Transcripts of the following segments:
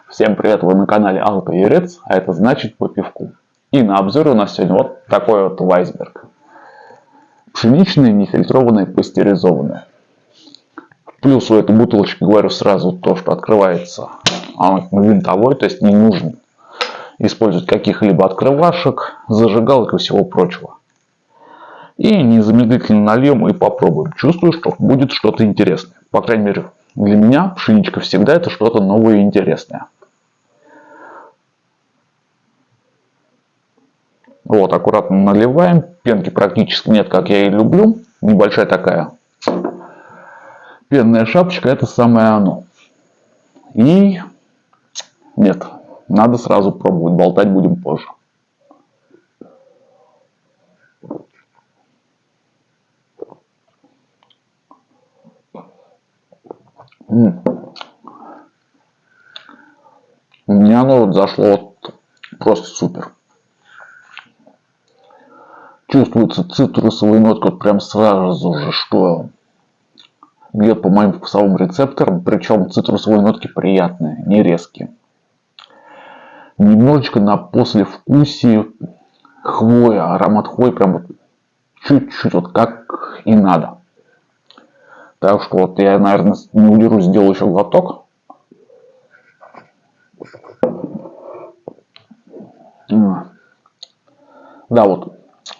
Всем привет, вы на канале Алкоярец, а это значит по пивку. И на обзоре у нас сегодня вот такой вот Weissberg. Пшеничное, нефильтрованное, пастеризованное. Плюс у этой бутылочки говорю сразу то, что открывается она винтовой, то есть не нужно использовать каких-либо открывашек, зажигалок и всего прочего. И незамедлительно нальем и попробуем. Чувствую, что будет что-то интересное. По крайней мере, для меня пшеничка всегда это что-то новое и интересное. Вот, аккуратно наливаем. Пенки практически нет, как я и люблю. Небольшая такая пенная шапочка, это самое оно. И нет, надо сразу пробовать, болтать будем позже. Мне оно вот зашло вот просто супер. Чувствуется цитрусовый нотка вот прям сразу же, что бьет по моим вкусовым рецепторам, причем цитрусовые нотки приятные, не резкие. Немножечко на послевкусие хвоя, аромат хвои прям чуть-чуть вот как и надо. Так что вот я, наверное, не удержусь, сделаю еще глоток. Да, вот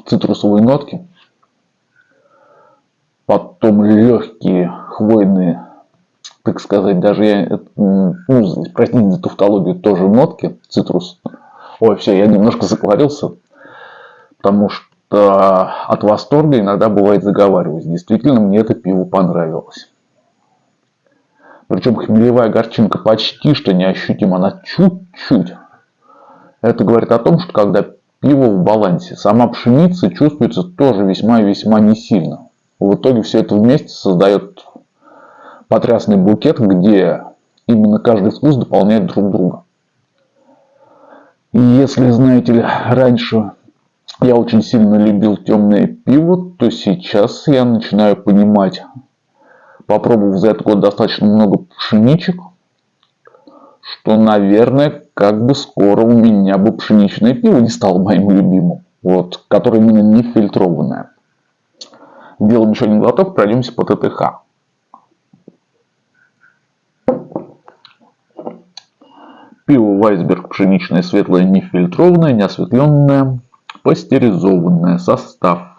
цитрусовые нотки. Потом легкие хвойные, так сказать, даже я, простите за тавтологию, тоже нотки, цитрус. Ой, все, я немножко заговорился, потому что от восторга иногда бывает заговариваюсь. Действительно, мне это пиво понравилось. Причем хмелевая горчинка почти что неощутима, она чуть-чуть. Это говорит о том, что когда пиво в балансе, сама пшеница чувствуется тоже весьма и весьма не сильно. В итоге все это вместе создает потрясный букет, где именно каждый вкус дополняет друг друга. И если, знаете ли, раньше я очень сильно любил темное пиво, то сейчас я начинаю понимать, попробовав за этот год достаточно много пшеничек, что, наверное, как бы скоро у меня бы пшеничное пиво не стало моим любимым. Вот, которое именно не фильтрованное. Делаем еще один глоток, пройдемся по ТТХ. Пиво Weissberg пшеничное, светлое, нефильтрованное, неосветленное, пастеризованное. Состав: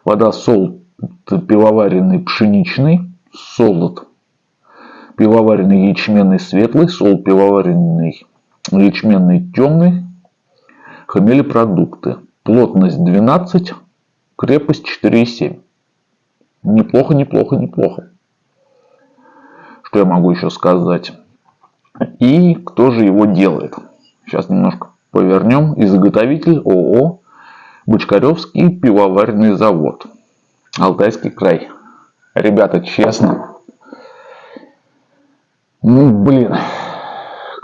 вода, солод пивоваренный пшеничный, солод пивоваренный ячменный светлый, солод пивоваренный ячменный темный, хмелепродукты. Плотность 12, крепость 4,7. Неплохо, неплохо, неплохо. Что я могу еще сказать? И кто же его делает? Сейчас немножко повернем. Изготовитель ООО Бочкаревский пивоваренный завод. Алтайский край. Ребята, честно. Блин.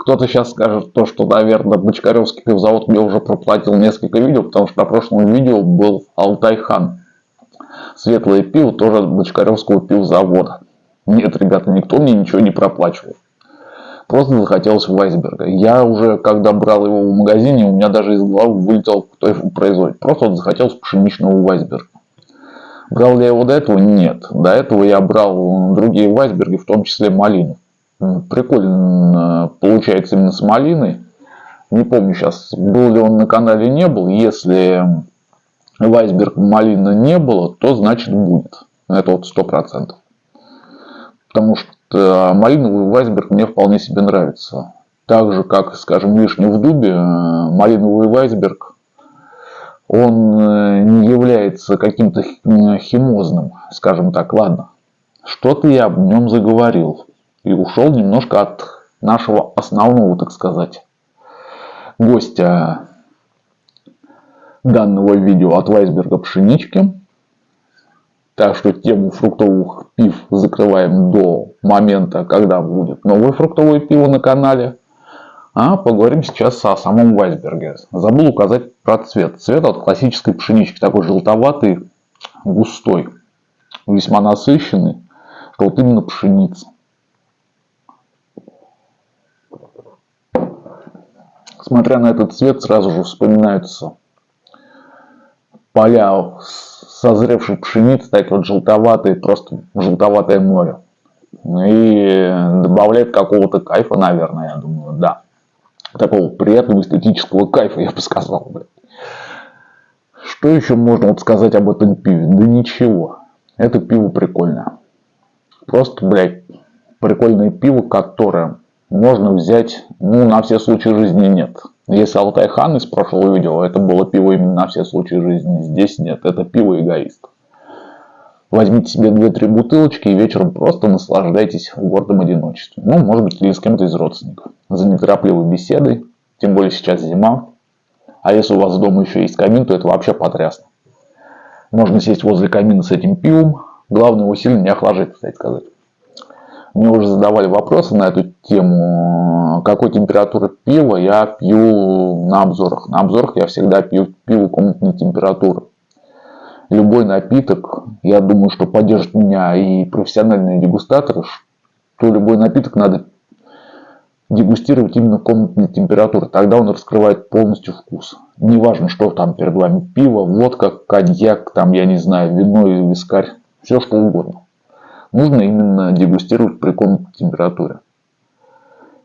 Кто-то сейчас скажет то, что, наверное, Бочкаревский пивзавод мне уже проплатил несколько видео, потому что на прошлом видео был Алтайхан. Светлое пиво тоже от Бочкаревского пивзавода. Нет, ребята, никто мне ничего не проплачивал. Просто захотелось Weissberg. Я уже, когда брал его в магазине, у меня даже из головы вылетел, кто его производит. Просто вот захотелось пшеничного Weissberg. Брал ли я его до этого? Нет. До этого я брал другие Weissberg, в том числе малину. Прикольно получается именно с малиной. Не помню сейчас, был ли он на канале, не был. Если Weissberg малина не было, то значит будет. Это вот 100%. Потому что малиновый Weissberg мне вполне себе нравится. Так же, как, скажем, вишня в дубе, малиновый Weissberg, он не является каким-то химозным, скажем так. Ладно, что-то я об нем заговорил. И ушел немножко от нашего основного, так сказать, гостя данного видео, от Weissberg пшенички. Так что тему фруктовых пив закрываем до момента, когда будет новое фруктовое пиво на канале. А поговорим сейчас о самом Weissberg. Забыл указать про цвет. Цвет от классической пшенички. Такой желтоватый, густой. Весьма насыщенный. Что вот именно пшеница. Смотря на этот цвет, сразу же вспоминаются поля созревшей пшеницы, такие вот желтоватые, просто желтоватое море. И добавляет какого-то кайфа, наверное, я думаю, да. Такого приятного эстетического кайфа, я бы сказал. Что еще можно вот сказать об этом пиве? Да ничего. Это пиво прикольное. Просто, блядь, прикольное пиво, которое можно взять, ну, на все случаи жизни нет. Если Алтай-хан из прошлого видео, это было пиво именно на все случаи жизни. Здесь нет, это пиво эгоист. Возьмите себе 2-3 бутылочки и вечером просто наслаждайтесь в гордом одиночестве. Ну, может быть, или с кем-то из родственников. За неторопливой беседой. Тем более сейчас зима. А если у вас дома еще есть камин, то это вообще потрясно. Можно сесть возле камина с этим пивом. Главное, его сильно не охлаждать, кстати сказать. Мне уже задавали вопросы на эту тему. Какой температуры пива я пью на обзорах. На обзорах я всегда пью пиво комнатной температуры. Любой напиток, я думаю, что поддержат меня и профессиональные дегустаторы, что любой напиток надо дегустировать именно комнатной температуры. Тогда он раскрывает полностью вкус. Неважно, что там перед вами. Пиво, водка, коньяк, там, я не знаю, вино или вискарь. Все что угодно. Нужно именно дегустировать при комнатной температуре.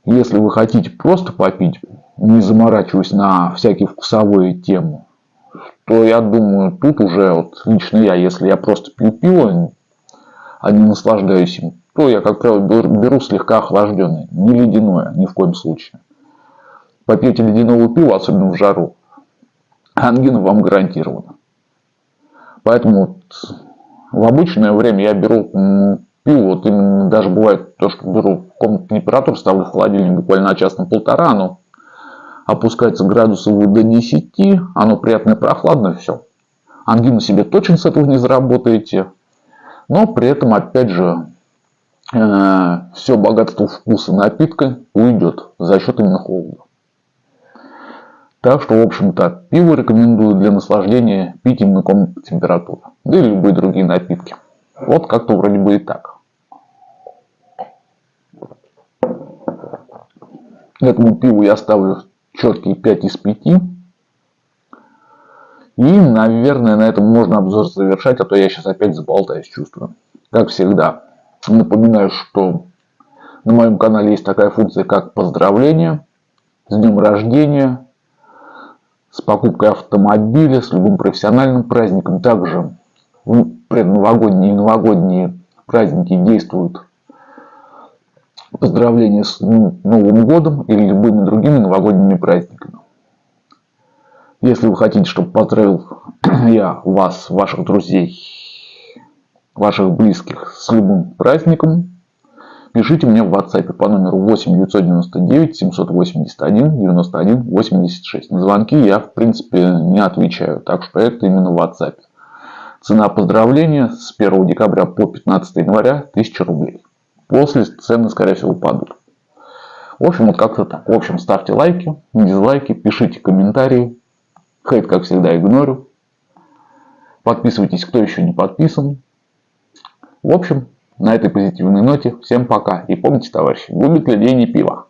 Если вы хотите просто попить, не заморачиваясь на всякие вкусовые темы, то я думаю, тут уже вот лично я, если я просто пью пиво, а не наслаждаюсь им, то я, как правило, беру слегка охлажденное, не ледяное, ни в коем случае. Попейте ледяного пива, особенно в жару, ангина вам гарантирована. Поэтому вот в обычное время я беру пиво, вот именно даже бывает то, что беру комнатную температуру, ставлю в холодильник буквально на час, на полтора, оно опускается градусов до 10, оно приятное, прохладное, все. Ангину себе точно с этого не заработаете, но при этом, опять же, все богатство вкуса напитка уйдет за счет именно холода. Так что, в общем-то, пиво рекомендую для наслаждения пить именно комнатной температуры. Да и любые другие напитки. Вот как-то вроде бы и так. Этому пиву я ставлю четкие 5 из 5. И, наверное, на этом можно обзор завершать, а то я сейчас опять заболтаюсь, чувствую. Как всегда, напоминаю, что на моем канале есть такая функция, как поздравления с днем рождения, с покупкой автомобиля, с любым профессиональным праздником. Также в предновогодние и новогодние праздники действуют поздравления с Новым годом или любыми другими новогодними праздниками. Если вы хотите, чтобы поздравил я вас, ваших друзей, ваших близких с любым праздником, пишите мне в WhatsApp по номеру 8 999 781 91 86. На звонки я, в принципе, не отвечаю, так что это именно в WhatsApp. Цена поздравления с 1 декабря по 15 января 1000 рублей. После цены, скорее всего, упадут. В общем, вот как-то так. В общем, ставьте лайки, дизлайки, пишите комментарии. Хейт, как всегда, игнорю. Подписывайтесь, кто еще не подписан. В общем, на этой позитивной ноте всем пока. И помните, товарищи, губит людей не пиво.